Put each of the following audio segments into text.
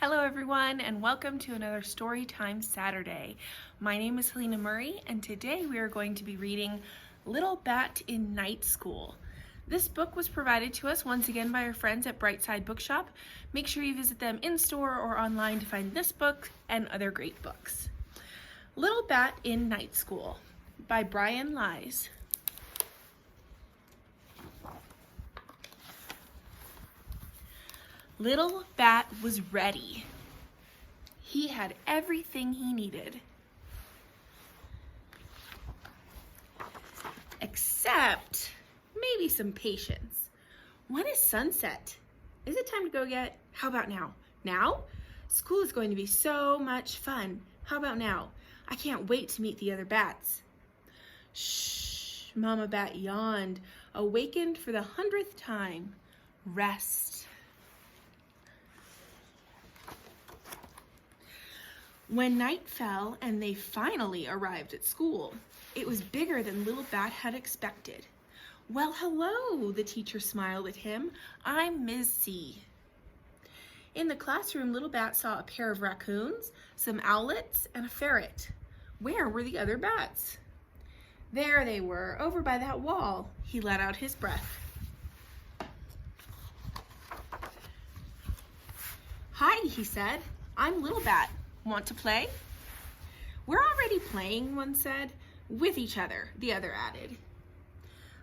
Hello everyone and welcome to another Storytime Saturday. My name is Helena Murray and today we are going to be reading Little Bat in Night School. This book was provided to us once again by our friends at Brightside Bookshop. Make sure you visit them in store or online to find this book and other great books. Little Bat in Night School by Brian Lies. Little Bat was ready. He had everything he needed. Except maybe some patience. When is sunset? Is it time to go yet? How about now? Now? School is going to be so much fun. How about now? I can't wait to meet the other bats. Shh, Mama Bat yawned, awakened for the 100th time. Rest. When night fell and they finally arrived at school, it was bigger than Little Bat had expected. Well, hello, the teacher smiled at him. I'm Ms. C. In the classroom, Little Bat saw a pair of raccoons, some owlets, and a ferret. Where were the other bats? There they were, over by that wall. He let out his breath. Hi, he said. I'm Little Bat. Want to play? We're already playing, one said. With each other, the other added.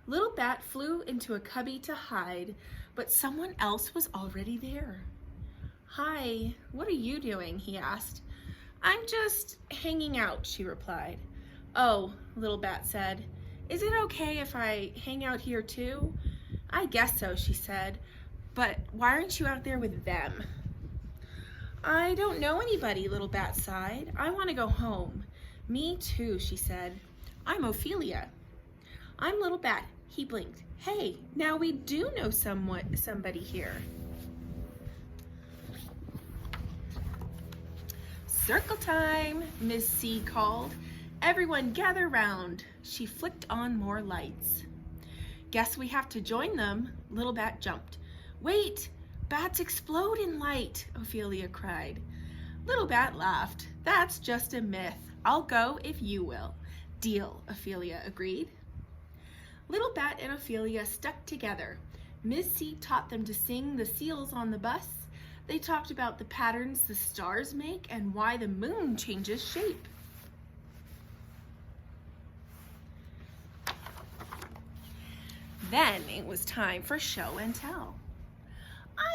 Little Bat flew into a cubby to hide, but someone else was already there. Hi, what are you doing? He asked. I'm just hanging out, she replied. Oh, Little Bat said. Is it okay if I hang out here too? I guess so, she said. But why aren't you out there with them? I don't know anybody, Little Bat sighed. I want to go home. Me too, she said. I'm Ophelia. I'm Little Bat. He blinked. Hey, now we do know somebody here. Circle time, Miss C called. Everyone gather round. She flicked on more lights. Guess we have to join them. Little Bat jumped. Wait! Bats explode in light, Ophelia cried. Little Bat laughed. That's just a myth. I'll go if you will. Deal, Ophelia agreed. Little Bat and Ophelia stuck together. Miss C taught them to sing the seals on the bus. They talked about the patterns the stars make and why the moon changes shape. Then it was time for show and tell.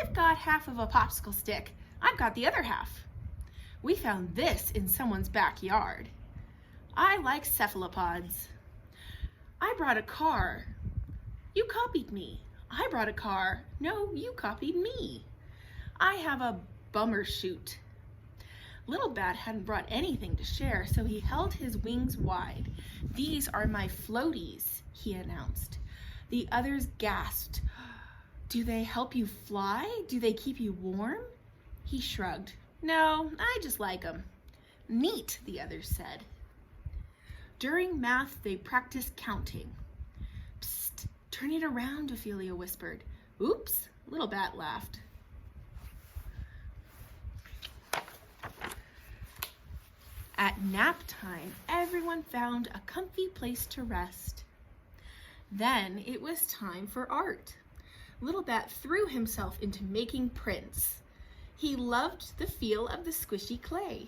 I've got half of a popsicle stick. I've got the other half. We found this in someone's backyard. I like cephalopods. I brought a car. You copied me. I brought a car. No, you copied me. I have a bummer chute. Little Bat hadn't brought anything to share, so he held his wings wide. These are my floaties, he announced. The others gasped. Do they help you fly? Do they keep you warm? He shrugged. No, I just like them. Neat, the others said. During math, they practiced counting. Psst, turn it around, Ophelia whispered. Oops, Little Bat laughed. At nap time, everyone found a comfy place to rest. Then it was time for art. Little Bat threw himself into making prints. He loved the feel of the squishy clay.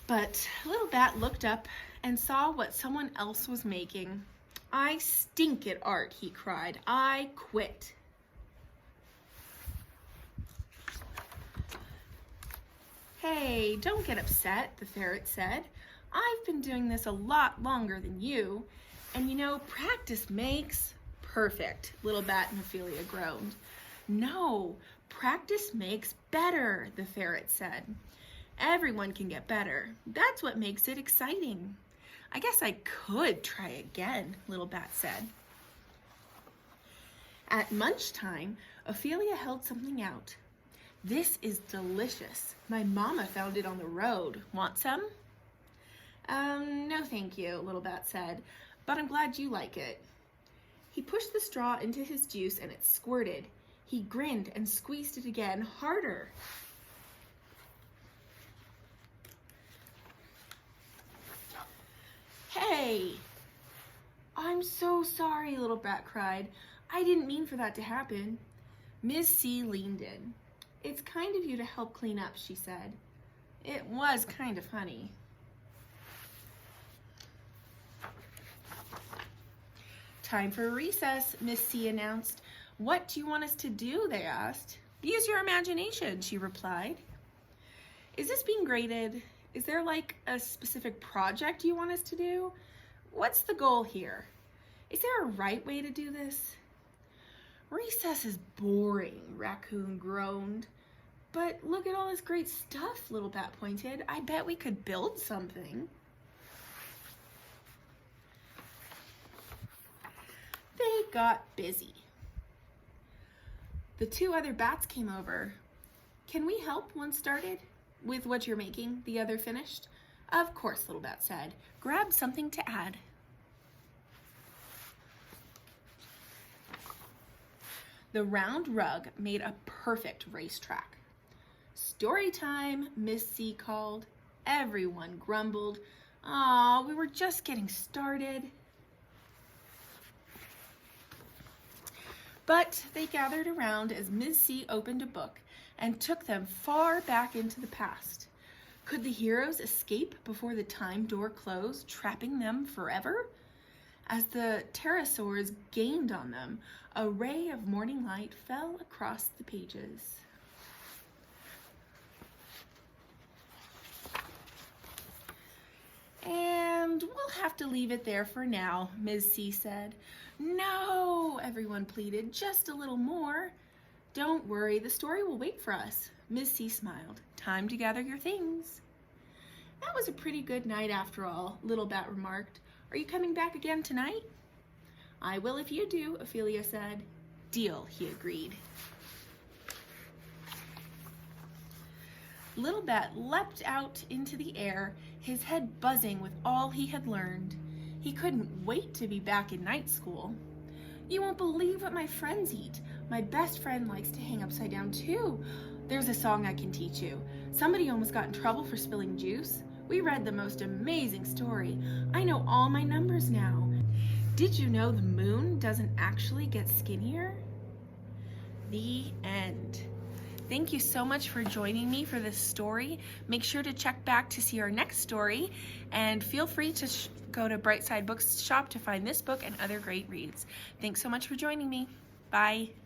But Little Bat looked up and saw what someone else was making. I stink at art, he cried. I quit. Hey, don't get upset, the ferret said. I've been doing this a lot longer than you, and you know, practice makes perfect, Little Bat and Ophelia groaned. No, practice makes better, the ferret said. Everyone can get better. That's what makes it exciting. I guess I could try again, Little Bat said. At lunchtime, Ophelia held something out. This is delicious. My mama found it on the road. Want some? No thank you, Little Bat said, but I'm glad you like it. He pushed the straw into his juice and it squirted. He grinned and squeezed it again, harder. Hey! I'm so sorry, Little Bat cried. I didn't mean for that to happen. Ms. C leaned in. It's kind of you to help clean up, she said. It was kind of funny. Time for recess, Miss C announced. What do you want us to do? They asked. Use your imagination, she replied. Is this being graded? Is there like a specific project you want us to do? What's the goal here? Is there a right way to do this? Recess is boring, Raccoon groaned. But look at all this great stuff, Little Bat pointed. I bet we could build something. They got busy. The two other bats came over. Can we help? One started. With what you're making, the other finished. Of course, Little Bat said. Grab something to add. The round rug made a perfect racetrack. Story time, Miss C called. Everyone grumbled. Aw, we were just getting started. But they gathered around as Ms. C opened a book and took them far back into the past. Could the heroes escape before the time door closed, trapping them forever? As the pterosaurs gained on them, a ray of morning light fell across the pages. And we'll have to leave it there for now, Ms. C said. No, everyone pleaded, just a little more. Don't worry, the story will wait for us. Ms. C smiled. Time to gather your things. That was a pretty good night after all, Little Bat remarked. Are you coming back again tonight? I will if you do, Ophelia said. Deal, he agreed. Little Bat leapt out into the air, his head buzzing with all he had learned. He couldn't wait to be back in night school. You won't believe what my friends eat. My best friend likes to hang upside down too. There's a song I can teach you. Somebody almost got in trouble for spilling juice. We read the most amazing story. I know all my numbers now. Did you know the moon doesn't actually get skinnier? The end. Thank you so much for joining me for this story. Make sure to check back to see our next story, and feel free to go to Brightside Bookshop to find this book and other great reads. Thanks so much for joining me. Bye.